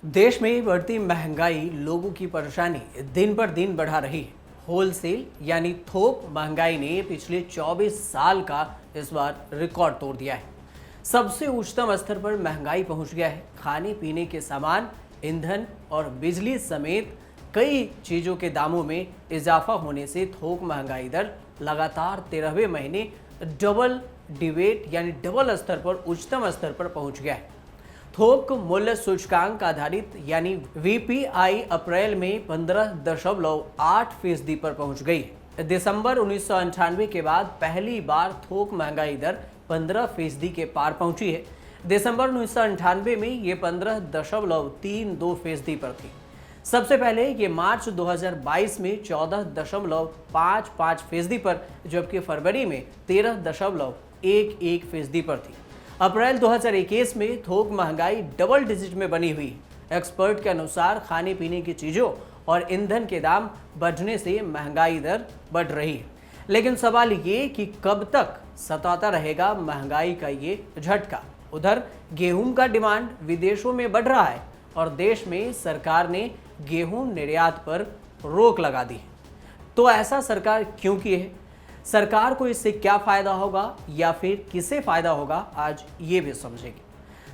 देश में बढ़ती महंगाई लोगों की परेशानी दिन पर दिन बढ़ा रही है। होलसेल यानी थोक महंगाई ने पिछले 24 साल का इस बार रिकॉर्ड तोड़ दिया है। सबसे उच्चतम स्तर पर महंगाई पहुंच गया है। खाने पीने के सामान, ईंधन और बिजली समेत कई चीजों के दामों में इजाफा होने से थोक महंगाई दर लगातार 13वें महीने डबल डिवेट यानी डबल स्तर पर उच्चतम स्तर पर पहुंच गया है। थोक मूल्य सूचकांक आधारित यानी वीपीआई अप्रैल में 15.8% पर पहुंच गई है। दिसंबर 1998 के बाद पहली बार थोक महंगाई दर 15% के पार पहुंची है। दिसंबर 1998 में ये 15.32% पर थी। सबसे पहले ये मार्च 2022 में 14.55% पर, जबकि फरवरी में 13.11% पर थी। अप्रैल 2021 में थोक महंगाई डबल डिजिट में बनी हुई है। एक्सपर्ट के अनुसार खाने पीने की चीजों और ईंधन के दाम बढ़ने से महंगाई दर बढ़ रही है। लेकिन सवाल ये कि कब तक सताता रहेगा महंगाई का ये झटका। उधर गेहूं का डिमांड विदेशों में बढ़ रहा है और देश में सरकार ने गेहूं निर्यात पर रोक लगा दी है। तो ऐसा सरकार क्यों की है? सरकार को इससे क्या फायदा होगा या फिर किसे फायदा होगा, आज ये भी समझेंगे।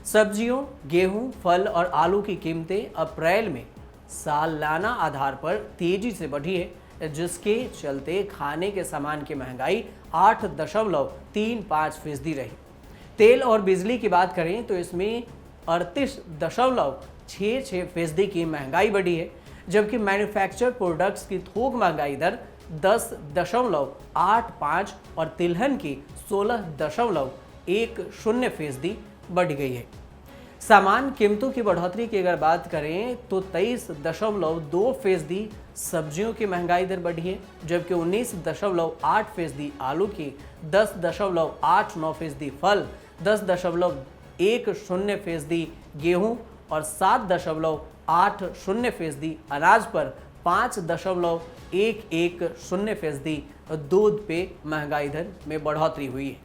सब्जियों, गेहूं, फल और आलू की कीमतें अप्रैल में सालाना आधार पर तेजी से बढ़ी है, जिसके चलते खाने के सामान की महंगाई 8.35% रही। तेल और बिजली की बात करें तो इसमें 38.66% की महंगाई बढ़ी है, जबकि मैन्युफैक्चर्ड प्रोडक्ट्स की थोक महंगाई दर 10.85 और तिलहन की 16.10% बढ़ गई है। सामान कीमतों की बढ़ोतरी की अगर बात करें तो 23.2% सब्जियों की महंगाई दर बढ़ी है, जबकि 19.8% आलू की, 10.89% फल, 10.10% गेहूं और 7.80% अनाज पर, 5.11% दूध पे महंगाई दर में बढ़ोतरी हुई है।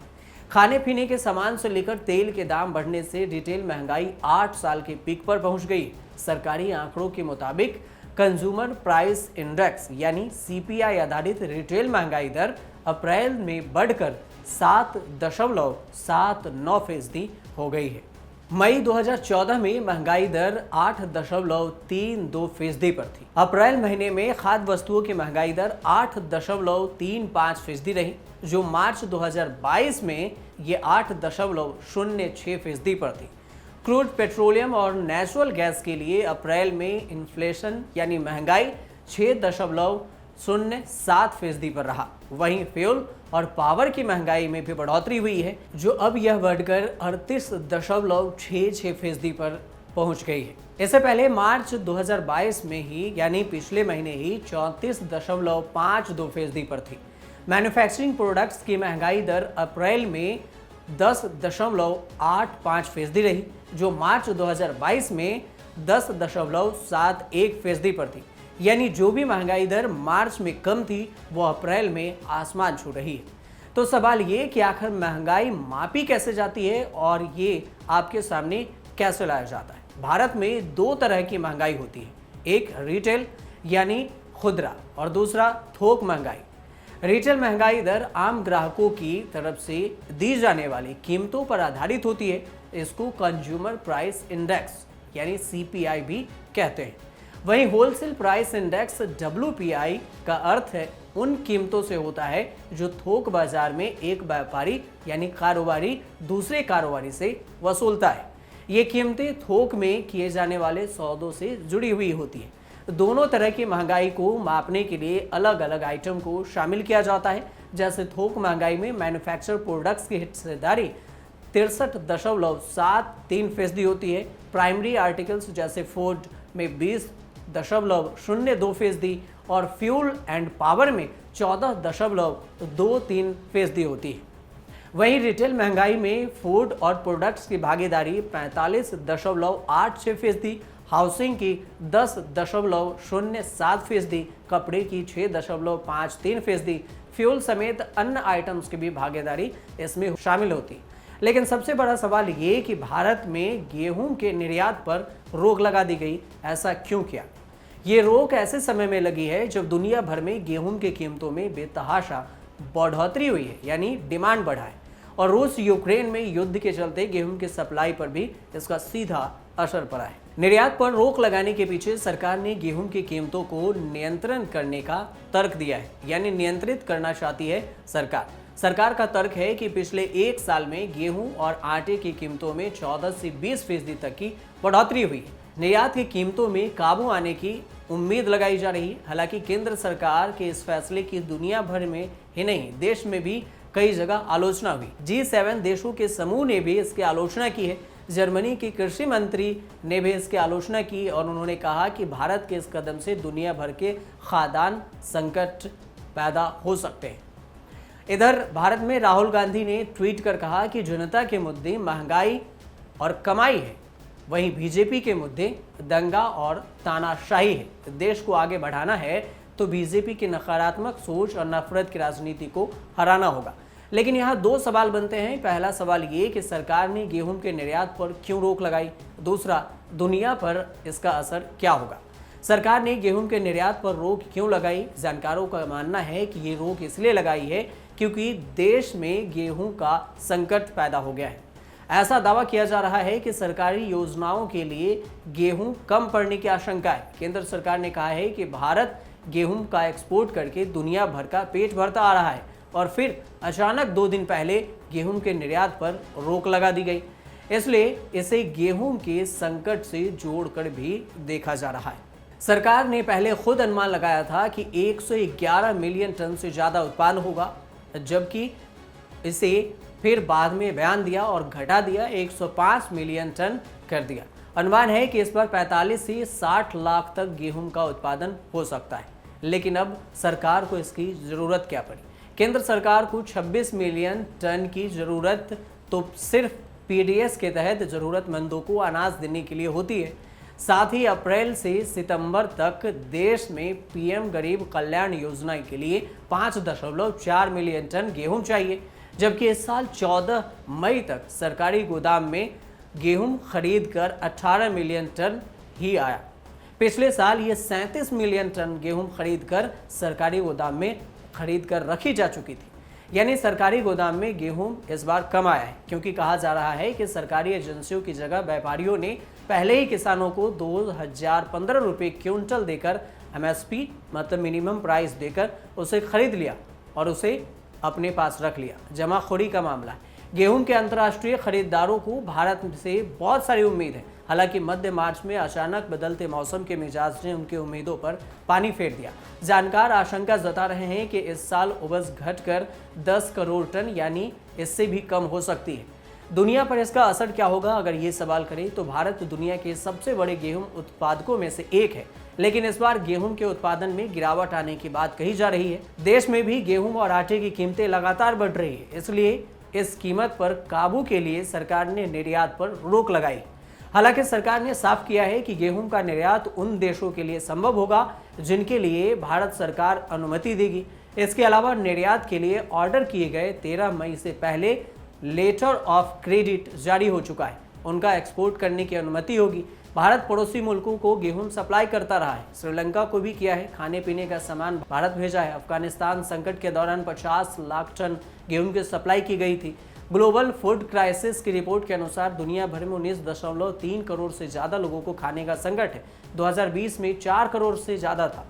खाने पीने के सामान से लेकर तेल के दाम बढ़ने से रिटेल महंगाई 8 साल के पीक पर पहुंच गई। सरकारी आंकड़ों के मुताबिक कंज्यूमर प्राइस इंडेक्स यानी सीपीआई आधारित रिटेल महंगाई दर अप्रैल में बढ़कर 7.79% हो गई है। मई 2014 में महंगाई दर 8.32% पर थी। अप्रैल महीने में खाद्य वस्तुओं की महंगाई दर 8.35% रही, जो मार्च 2022 में ये 8.06% पर थी। क्रूड पेट्रोलियम और नेचुरल गैस के लिए अप्रैल में इन्फ्लेशन यानी महंगाई 6.07% पर रहा। वहीं फ्यूल और पावर की महंगाई में भी बढ़ोतरी हुई है, जो अब यह बढ़कर 38.66% पर पहुंच गई है। इससे पहले मार्च 2022 में ही यानी पिछले महीने ही 34.52% पर थी। मैन्युफैक्चरिंग प्रोडक्ट्स की महंगाई दर अप्रैल में 10.85% रही, जो मार्च 2022 में 10.71% पर थी। यानी जो भी महंगाई दर मार्च में कम थी वो अप्रैल में आसमान छू रही है। तो सवाल ये कि आखिर महंगाई मापी कैसे जाती है और ये आपके सामने कैसे लाया जाता है। भारत में दो तरह की महंगाई होती है, एक रिटेल यानी खुदरा और दूसरा थोक महंगाई। रिटेल महंगाई दर आम ग्राहकों की तरफ से दी जाने वाली कीमतों पर आधारित होती है। इसको कंज्यूमर प्राइस इंडेक्स यानी सीपीआई भी कहते हैं। वहीं होलसेल प्राइस इंडेक्स डब्ल्यूपीआई का अर्थ है उन कीमतों से होता है जो थोक बाजार में एक व्यापारी यानी कारोबारी दूसरे कारोबारी से वसूलता है। ये कीमतें थोक में किए जाने वाले सौदों से जुड़ी हुई होती है। दोनों तरह की महंगाई को मापने के लिए अलग अलग आइटम को शामिल किया जाता है। जैसे थोक महंगाई में मैन्युफैक्चर प्रोडक्ट्स की हिस्सेदारी 63.73% होती है। प्राइमरी आर्टिकल्स जैसे फूड में 20.02% और फ्यूल एंड पावर में 14.23% होती है। वहीं रिटेल महंगाई में फूड और प्रोडक्ट्स की भागीदारी 45.86%, हाउसिंग की 10.07%, कपड़े की 6.53%, फ्यूल समेत अन्य आइटम्स की भी भागीदारी इसमें शामिल होती है। लेकिन सबसे बड़ा सवाल ये कि भारत में गेहूं के निर्यात पर रोक लगा दी गई। ऐसा क्यों किया? ये रोक ऐसे समय में लगी है जब दुनिया भर में गेहूं की कीमतों में बेतहाशा बढ़ोतरी हुई है, यानी डिमांड बढ़ा है, और रूस यूक्रेन में युद्ध के चलते गेहूं की सप्लाई पर भी इसका सीधा असर पड़ा है। निर्यात पर रोक लगाने के पीछे सरकार ने गेहूं की कीमतों को नियंत्रण करने का तर्क दिया है, यानी नियंत्रित करना चाहती है सरकार। सरकार का तर्क है कि पिछले एक साल में गेहूं और आटे की कीमतों में 14 से 20% तक की बढ़ोतरी हुई है। निर्यात की कीमतों में काबू आने की उम्मीद लगाई जा रही है। हालांकि केंद्र सरकार के इस फैसले की दुनिया भर में ही नहीं, देश में भी कई जगह आलोचना हुई। G7 देशों के समूह ने भी इसकी आलोचना की है। जर्मनी के कृषि मंत्री ने भी इसकी आलोचना की और उन्होंने कहा कि भारत के इस कदम से दुनिया भर के खाद्यान्न संकट पैदा हो सकते हैं। इधर भारत में राहुल गांधी ने ट्वीट कर कहा कि जनता के मुद्दे महंगाई और कमाई है, वहीं बीजेपी के मुद्दे दंगा और तानाशाही है। देश को आगे बढ़ाना है तो बीजेपी की नकारात्मक सोच और नफरत की राजनीति को हराना होगा। लेकिन यहाँ दो सवाल बनते हैं। पहला सवाल ये कि सरकार ने गेहूं के निर्यात पर क्यों रोक लगाई? दूसरा, दुनिया पर इसका असर क्या होगा? सरकार ने गेहूं के निर्यात पर रोक क्यों लगाई? जानकारों का मानना है कि ये रोक इसलिए लगाई है क्योंकि देश में गेहूं का संकट पैदा हो गया है। ऐसा दावा किया जा रहा है कि सरकारी योजनाओं के लिए गेहूं कम पड़ने की आशंका है। केंद्र सरकार ने कहा है कि भारत गेहूं का एक्सपोर्ट करके दुनिया भर का पेट भरता आ रहा है और फिर अचानक 2 दिन पहले गेहूं के निर्यात पर रोक लगा दी गई। इसलिए इसे गेहूं के संकट से जोड़कर भी देखा जा रहा है। सरकार ने पहले खुद अनुमान लगाया था कि 111 मिलियन टन से ज़्यादा उत्पादन होगा, जबकि इसे फिर बाद में बयान दिया और घटा दिया, 105 मिलियन टन कर दिया। अनुमान है कि इस बार 45 से 60 लाख तक गेहूं का उत्पादन हो सकता है। लेकिन अब सरकार को इसकी ज़रूरत क्या पड़ी? केंद्र सरकार को 26 मिलियन टन की ज़रूरत तो सिर्फ पीडीएस के तहत ज़रूरतमंदों को अनाज देने के लिए होती है। साथ ही अप्रैल से सितंबर तक देश में पीएम गरीब कल्याण योजना के लिए 5.4 मिलियन टन गेहूं चाहिए, जबकि इस साल 14 मई तक सरकारी गोदाम में गेहूं खरीद कर 18 मिलियन टन ही आया। पिछले साल ये 37 मिलियन टन गेहूं खरीद कर सरकारी गोदाम में खरीद कर रखी जा चुकी थी। यानी सरकारी गोदाम में गेहूं इस बार कम आया है, क्योंकि कहा जा रहा है कि सरकारी एजेंसियों की जगह व्यापारियों ने पहले ही किसानों को 2015 रुपये क्विंटल देकर एमएसपी मतलब मिनिमम प्राइस देकर उसे खरीद लिया और उसे अपने पास रख लिया। जमाखोरी का मामला है। गेहूं के अंतर्राष्ट्रीय खरीदारों को भारत से बहुत सारी उम्मीद है। हालांकि मध्य मार्च में अचानक बदलते मौसम के मिजाज ने उनकी उम्मीदों पर पानी फेर दिया। जानकार आशंका जता रहे हैं कि इस साल उपज घटकर 10 करोड़ टन यानी इससे भी कम हो सकती है। दुनिया पर इसका असर क्या होगा? अगर ये सवाल करें तो भारत दुनिया के सबसे बड़े गेहूं उत्पादकों में से एक है, लेकिन इस बार गेहूं के उत्पादन में गिरावट आने की बात कही जा रही है। देश में भी गेहूं और आटे की कीमतें लगातार बढ़ रही है, इसलिए इस कीमत पर काबू के लिए सरकार ने निर्यात पर रोक लगाई। हालांकि सरकार ने साफ किया है कि गेहूं का निर्यात उन देशों के लिए संभव होगा जिनके लिए भारत सरकार अनुमति देगी। इसके अलावा निर्यात के लिए ऑर्डर किए गए 13 मई से पहले लेटर ऑफ क्रेडिट जारी हो चुका है, उनका एक्सपोर्ट करने की अनुमति होगी। भारत पड़ोसी मुल्कों को गेहूं सप्लाई करता रहा है, श्रीलंका को भी किया है। खाने पीने का सामान भारत भेजा है। अफगानिस्तान संकट के दौरान 50 लाख टन गेहूं की सप्लाई की गई थी। ग्लोबल फूड क्राइसिस की रिपोर्ट के अनुसार दुनिया भर में 19.3 करोड़ से ज़्यादा लोगों को खाने का संकट है। 2020 में 4 करोड़ से ज़्यादा था।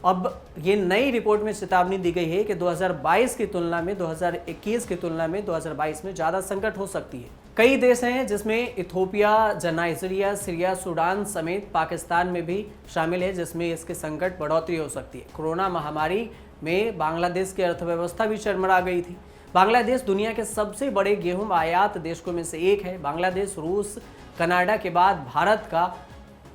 अब ये नई रिपोर्ट में चेतावनी दी गई है कि 2022 की तुलना में 2021 की तुलना में 2022 में ज़्यादा संकट हो सकती है। कई देश हैं जिसमें इथोपिया, नाइजीरिया, सीरिया, सूडान समेत पाकिस्तान में भी शामिल है, जिसमें इसके संकट बढ़ोतरी हो सकती है। कोरोना महामारी में बांग्लादेश की अर्थव्यवस्था भी चरमरा गई थी। बांग्लादेश दुनिया के सबसे बड़े गेहूं आयात देशों में से एक है। बांग्लादेश, रूस, कनाडा के बाद भारत का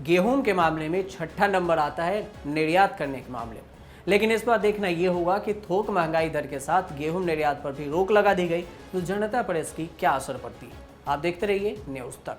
गेहूं के मामले में 6ठा नंबर आता है निर्यात करने के मामले में। लेकिन इस बार देखना ये होगा कि थोक महंगाई दर के साथ गेहूं निर्यात पर भी रोक लगा दी गई तो जनता पर इसकी क्या असर पड़ती है। आप देखते रहिए न्यूज़ तक।